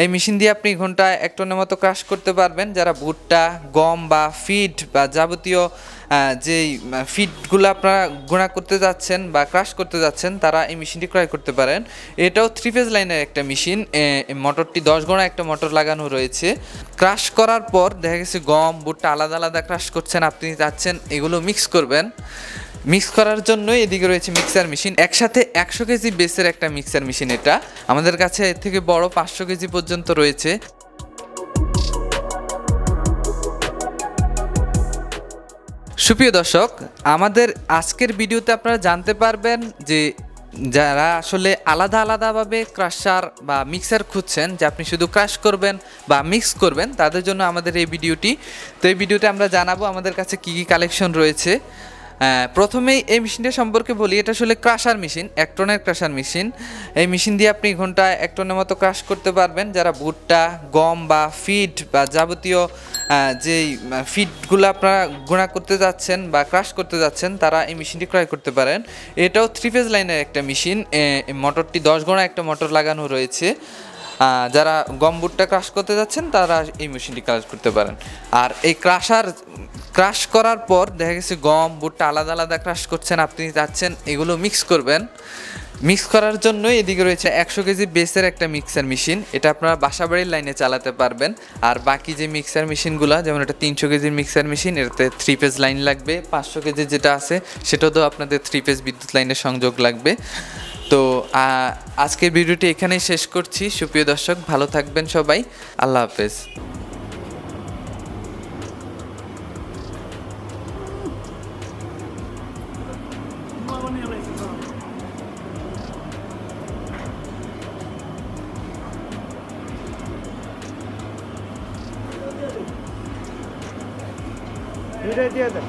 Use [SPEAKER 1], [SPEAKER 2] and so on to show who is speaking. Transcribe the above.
[SPEAKER 1] এই মেশিন দিয়ে আপনি ঘন্টায় 1 টনের মতো ক্রাশ করতে পারবেন। যারা ভুট্টা, গম বা ফিড বা যাবতীয় যেই ফিডগুলো আপনারা গুঁড়া করতে যাচ্ছেন বা ক্রাশ করতে যাচ্ছেন, তারা এই মেশিনটি ক্রয় করতে পারেন। এটাও 3 ফেজ লাইনের একটা মেশিন। মোটরটি 10 ঘোড়া একটা মোটর লাগানো রয়েছে। ক্রাশ করার পর দেখা গেছে গম, ভুট্টা আলাদা আলাদা ক্রাশ করছেন, আপনি চাচ্ছেন এগুলো মিক্স করবেন। মিক্স করার জন্য এদিকে রয়েছে মিক্সার মেশিন। একসাথে 100 কেজি বেসের একটা মিক্সার মেশিন। এটা আমাদের কাছে এর থেকে বড় 500 কেজি পর্যন্ত রয়েছে। সুপ্রিয় দর্শক, আমাদের আজকের ভিডিওতে আপনারা জানতে পারবেন যে যারা আসলে আলাদা আলাদাভাবে ক্রাশার বা মিক্সার খুঁজছেন, যে আপনি শুধু ক্রাশ করবেন বা মিক্স করবেন, তাদের জন্য আমাদের এই ভিডিওটি। তো এই ভিডিওতে আমরা জানাবো আমাদের কাছে কী কী কালেকশন রয়েছে। প্রথমেই এই মেশিনটা সম্পর্কে বলি। এটা আসলে ক্রাশার মেশিন, 1 টনের ক্রাশার মেশিন। এই মেশিন দিয়ে আপনি ঘন্টায় 1 টনের মতো ক্রাশ করতে পারবেন। যারা ভুট্টা, গম বা ফিড বা যাবতীয় যেই ফিডগুলো আপনারা গুঁড়া করতে যাচ্ছেন বা ক্রাশ করতে যাচ্ছেন, তারা এই মেশিনটি ক্রয় করতে পারেন। এটাও 3 ফেজ লাইনের একটা মেশিন। মোটরটি 10 ঘোড়া একটা মোটর লাগানো রয়েছে। যারা গম ভুট্টা ক্রাশ করতে যাচ্ছেন, তারা এই মেশিনটি ক্রাশ করতে পারেন। আর এই ক্রাশ করার পর দেখা গেছে গম ভুট্টা আলাদা আলাদা ক্রাশ করছেন, আপনি চাচ্ছেন এগুলো মিক্স করবেন। মিক্স করার জন্য এদিকে রয়েছে 100 কেজি বেসের একটা মিক্সার মেশিন। এটা আপনারা বাসাবাড়ির লাইনে চালাতে পারবেন। আর বাকি যে মিক্সার মেশিনগুলো, যেমন এটা 300 কেজির মিক্সার মেশিন, এটাতে 3 ফেজ লাইন লাগবে। 500 কেজি যেটা আছে সেটাও তো আপনাদের 3 ফেজ বিদ্যুৎ লাইনের সংযোগ লাগবে। তো আজকের ভিডিওটি এখানেই শেষ করছি। সুপ্রিয় দর্শক, ভালো থাকবেন সবাই। আল্লাহ হাফেজ।
[SPEAKER 2] দিয়ে দেন।